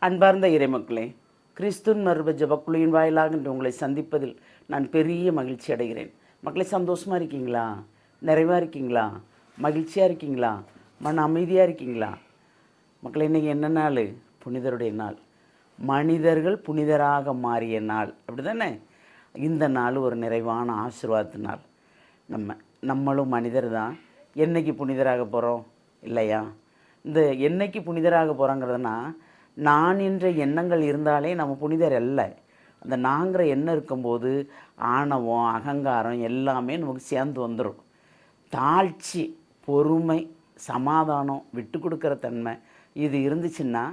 அன்பார்ந்த இறைமக்களே, கிறிஸ்துவின் மறுப ஜபக்குழுவின் வாயிலாக இன்று உங்களை சந்திப்பதில் நான் பெரிய மகிழ்ச்சி அடைகிறேன். மக்களை, சந்தோஷமாக இருக்கீங்களா? நிறைவாக இருக்கீங்களா? மகிழ்ச்சியாக இருக்கீங்களா? மன அமைதியாக இருக்கீங்களா? மக்களை, இன்றைக்கி என்ன நாள்? புனிதருடைய நாள். மனிதர்கள் புனிதராக மாறிய நாள், அப்படி தானே? இந்த நாள் ஒரு நிறைவான ஆசீர்வாத நாள். நம்மளும் மனிதர் தான். என்னைக்கு புனிதராக போகிறோம் இல்லையா? இந்த என்னைக்கு புனிதராக போகிறோங்கிறதுனா, நான் என்ற எண்ணங்கள் இருந்தாலே நம்ம புனிதர் அல்ல. அந்த நாங்கிற எண்ணம் இருக்கும்போது ஆணவம், அகங்காரம் எல்லாமே நமக்கு சேர்ந்து வந்துடும். தாழ்ச்சி, பொறுமை, சமாதானம், விட்டு கொடுக்குற தன்மை இது இருந்துச்சுன்னா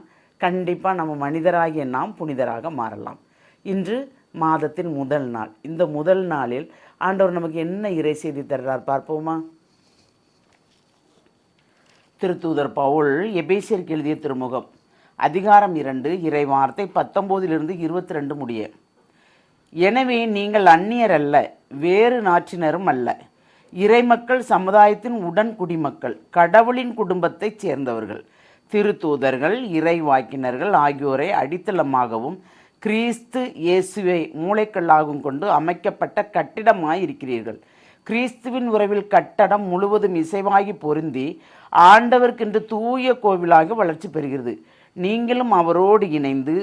கண்டிப்பாக நம்ம மனிதராகிய நாம் புனிதராக மாறலாம். இன்று மாதத்தின் முதல் நாள். இந்த முதல் நாளில் ஆண்டவர் நமக்கு என்ன இறை செய்தி தர்றார் பார்ப்போமா? திருத்தூதர் பவுல் எபேசியருக்கு எழுதிய திருமுகம், அதிகாரம் 2, இறை வார்த்தை 19 22 முடிய. எனவே நீங்கள் அந்நியர் அல்ல, வேறு நாற்றினரும் அல்ல, இறைமக்கள் சமுதாயத்தின் உடன் குடிமக்கள், கடவுளின் குடும்பத்தைச் சேர்ந்தவர்கள், திருத்தூதர்கள், இறைவாக்கினர்கள் ஆகியோரை அடித்தளமாகவும் கிறிஸ்து இயேசுவை மூளைக்கல்லாகவும் கொண்டு அமைக்கப்பட்ட கட்டிடமாயிருக்கிறீர்கள். கிறிஸ்துவின் உறவில் கட்டடம் முழுவதும் இசைவாகி பொருந்தி ஆண்டவர்க்கென்று தூய கோவிலாக வளர்ச்சி பெறுகிறது. நீங்களும் அவரோடு இணைந்து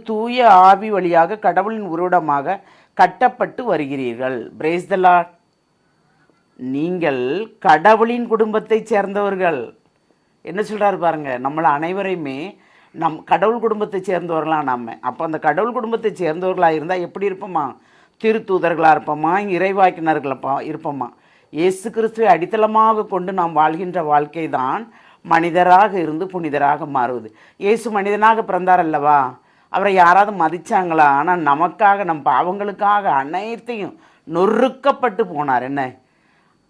தூய ஆவி வழியாக கடவுளின் உருவடமாக கட்டப்பட்டு வருகிறீர்கள். Praise the Lord. நீங்கள் கடவுளின் குடும்பத்தைச் சேர்ந்தவர்கள். என்ன சொல்கிறாரு பாருங்க, நம்மளை அனைவரையுமே கடவுள் குடும்பத்தை சேர்ந்தவர்களாக நம்ம. அப்போ அந்த கடவுள் குடும்பத்தை சேர்ந்தவர்களாக இருந்தால் எப்படி இருப்போமா? திருத்தூதர்களாக இருப்போமா? இறைவாக்கினர்களப்பா இருப்போமா? இயேசு கிறிஸ்துவை அடித்தளமாக கொண்டு நாம் வாழ்கின்ற வாழ்க்கை தான் மனிதராக இருந்து புனிதராக மாறுவது. இயேசு மனிதனாக பிறந்தார் அல்லவா? அவரை யாராவது மதித்தாங்களா? ஆனால் நமக்காக, நம் பாவங்களுக்காக அனைத்தையும் நொறுக்கப்பட்டு போனார். என்ன,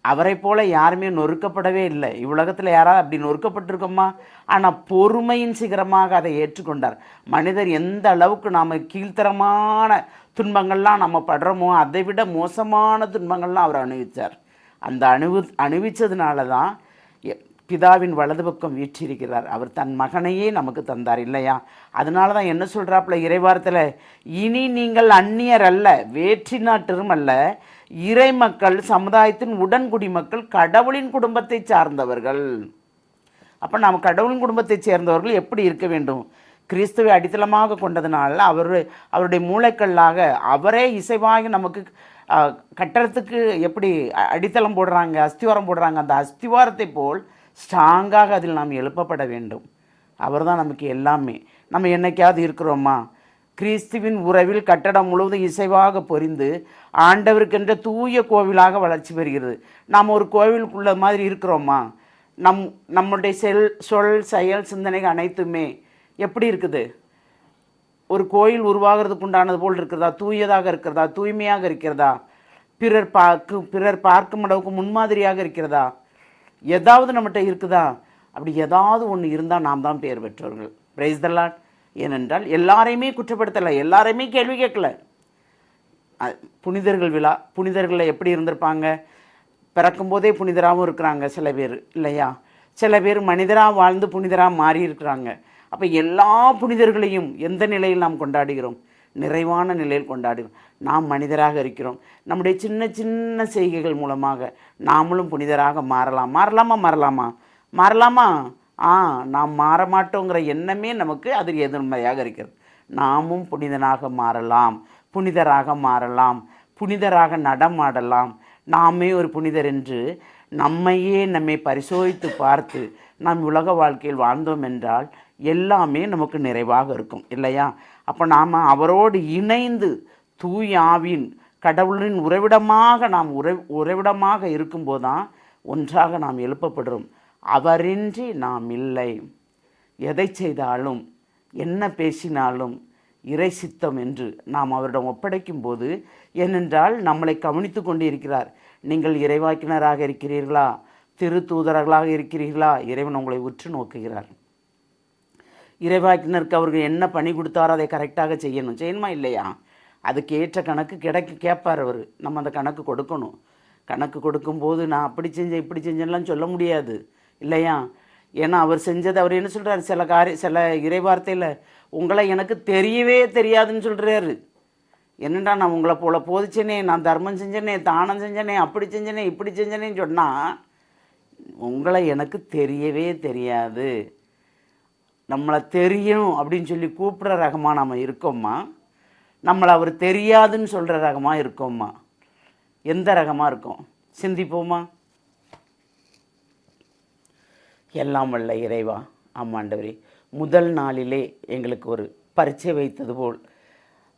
அவரை போல யாருமே நொறுக்கப்படவே இல்லை. இவ்வுலகத்தில் யாராவது அப்படி நொறுக்கப்பட்டிருக்கோமா? ஆனால் பொறுமையின் சிகரமாக அதை ஏற்றுக்கொண்டார். மனிதர் எந்த அளவுக்கு நாம் கீழ்த்தரமான துன்பங்கள்லாம் நம்ம படுறோமோ அதை விட மோசமான துன்பங்கள்லாம் அவர் அனுபவித்தார். அந்த அனுபவித்ததுனால தான் பிதாவின் வலது பக்கம் வீற்றிருக்கிறார். அவர் தன் மகனையே நமக்கு தந்தார் இல்லையா? அதனால தான் என்ன சொல்கிறாப்புல இறைவார்த்தையில், இனி நீங்கள் அந்நியர் அல்ல, வேற்றி நாட்டரும் அல்ல, இறைமக்கள் சமுதாயத்தின் உடன்குடி மக்கள், கடவுளின் குடும்பத்தை சார்ந்தவர்கள். அப்போ நாம் கடவுளின் குடும்பத்தை சேர்ந்தவர்கள் எப்படி இருக்க வேண்டும்? கிறிஸ்துவை அடித்தளமாக கொண்டதுனால அவருடைய மூளைக்கல்லாக அவரே இசைவாகி நமக்கு கட்டடத்துக்கு எப்படி அடித்தளம் போடுறாங்க, அஸ்திவாரம் போடுறாங்க, அந்த அஸ்திவாரத்தை போல் ஸ்ட்ராங்காக அதில் நாம் எழுப்பப்பட வேண்டும். அவர் தான் நமக்கு எல்லாமே. நம்ம என்னைக்காவது இருக்கிறோமா? கிறிஸ்துவின் உறவில் கட்டடம் முழுவதும் இசைவாக பொரிந்து ஆண்டவருக்கென்ற தூய கோவிலாக வளர்ச்சி பெறுகிறது. நாம் ஒரு கோவிலுக்குள்ள மாதிரி இருக்கிறோமா? நம்முடைய சொல், செயல், சிந்தனைகள் அனைத்துமே எப்படி இருக்குது? ஒரு கோயில் உருவாகிறதுக்கு உண்டானது போல் இருக்கிறதா? தூயதாக இருக்கிறதா? தூய்மையாக இருக்கிறதா? பிறர் பார்க்கும் அளவுக்கு முன்மாதிரியாக இருக்கிறதா? ஏதாவது நம்மகிட்ட இருக்குதா? அப்படி ஏதாவது ஒன்று இருந்தால் நாம் தான் பெயர் பெற்றவர்கள். Praise the Lord. ஏனென்றால் எல்லாரையுமே குற்றப்படுத்தலை, எல்லாரையுமே கேள்வி கேட்கல. புனிதர்கள் விழா, புனிதர்களில் எப்படி இருந்திருப்பாங்க? பிறக்கும்போதே புனிதராகவும் இருக்கிறாங்க சில பேர் இல்லையா? சில பேர் மனிதராக வாழ்ந்து புனிதராக மாறி இருக்கிறாங்க. அப்போ எல்லா புனிதர்களையும் எந்த நிலையில் நாம் கொண்டாடுகிறோம்? நிறைவான நிலையில் கொண்டாடுகிறோம். நாம் மனிதராக இருக்கிறோம். நம்முடைய சின்ன சின்ன செய்கைகள் மூலமாக நாமளும் புனிதராக மாறலாமா? நாம் மாற மாட்டோங்கிற எண்ணமே நமக்கு அதில் எதிர்மறையாக இருக்கிறது. நாமும் புனிதராக மாறலாம், புனிதராக நடமாடலாம். நாமே ஒரு புனிதர் என்று நம்மை பரிசோதித்து பார்த்து நாம் உலக வாழ்க்கையில் வாழ்ந்தோம் என்றால் எல்லாமே நமக்கு நிறைவாக இருக்கும் இல்லையா? அப்போ நாம் அவரோடு இணைந்து தூய ஆவியின் கடவுளின் உறைவிடமாக இருக்கும்போது தான் ஒன்றாக நாம் எழுப்பப்படுறோம். அவரின்றி நாம் இல்லை. எதை செய்தாலும், என்ன பேசினாலும் இறை சித்தம் என்று நாம் அவரிடம் ஒப்படைக்கும் போது, ஏனென்றால் நம்மளை கவனித்து கொண்டு இருக்கிறார். நீங்கள் இறைவாக்கினராக இருக்கிறீர்களா? திருத்தூதர்களாக இருக்கிறீர்களா? இறைவன் உங்களை உற்று நோக்குகிறார். இறைவாக்கினருக்கு அவர்கள் என்ன பணி கொடுத்தாரோ அதை கரெக்டாக செய்யணுமா இல்லையா? அதுக்கு ஏற்ற கணக்கு கேட்பார் அவர். நம்ம அந்த கணக்கு கொடுக்கணும். கணக்கு கொடுக்கும்போது நான் அப்படி செஞ்சேன் இப்படி செஞ்சேன்லாம் சொல்ல முடியாது. இல்லையா? ஏன்னா அவர் செஞ்சது, அவர் என்ன சொல்கிறார், சில இறைவார்த்தையில் உங்களை எனக்கு தெரியவே தெரியாதுன்னு சொல்கிறாரு. என்னடா நான் உங்களை போல போதிச்சேனே, நான் தர்மம் செஞ்சேனே, தானம் செஞ்சேனே, அப்படி செஞ்சேனே, இப்படி செஞ்சேனேன்னு சொன்னால் உங்களை எனக்கு தெரியவே தெரியாது. நம்மளை தெரியும் அப்படின்னு சொல்லி கூப்பிட்ற ரகமாக நம்ம இருக்கோம்மா, நம்மளை அவர் தெரியாதுன்னு சொல்கிற ரகமாக இருக்கோம்மா? எந்த ரகமாக இருக்கோம்? சிந்திப்போமா? எல்லாம் வல்ல இறைவா, ஆமாண்டவரே, முதல் நாளிலே எங்களுக்கு ஒரு பரீட்சை வைத்தது போல்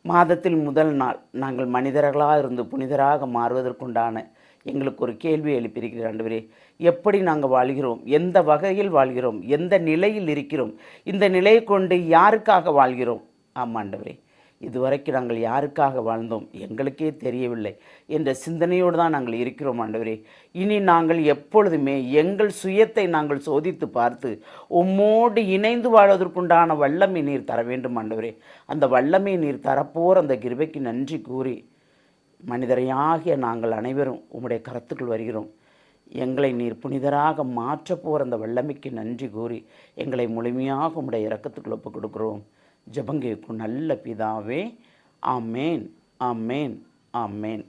மாதத்தில் முதல் நாள் நாங்கள் மனிதர்களாக இருந்து புனிதராக மாறுவதற்குண்டான எங்களுக்கு ஒரு கேள்வி எழுப்பியிருக்கிற ஆண்டவரே, எப்படி நாங்கள் வாழ்கிறோம், எந்த வகையில் வாழ்கிறோம், எந்த நிலையில் இருக்கிறோம், இந்த நிலையை கொண்டு யாருக்காக வாழ்கிறோம்? ஆமாண்டவரே, இதுவரைக்கும் நாங்கள் யாருக்காக வாழ்ந்தோம் எங்களுக்கே தெரியவில்லை என்ற சிந்தனையோடு தான் நாங்கள் இருக்கிறோம் ஆண்டவரே. இனி நாங்கள் எப்பொழுதுமே எங்கள் சுயத்தை நாங்கள் சோதித்து பார்த்து உம்மோடு இணைந்து வாழ்வதற்குண்டான வல்லமை நீர் தர வேண்டும் ஆண்டவரே. அந்த வல்லமை நீர் தரப்போர் அந்த கிருபைக்கு நன்றி கூறி மனிதரையாகிய நாங்கள் அனைவரும் உம்முடைய கரத்துக்குள் வருகிறோம். எங்களை நீர் புனிதராக மாற்றப்போர் அந்த வல்லமைக்கு நன்றி கூறி எங்களை முழுமையாக உம்முடைய இரக்கத்துக்குள் ஒப்புக் கொடுக்கிறோம். ஜெபம் கேட்கும் நல்ல பிதாவே, ஆமேன், ஆமேன், ஆமேன்.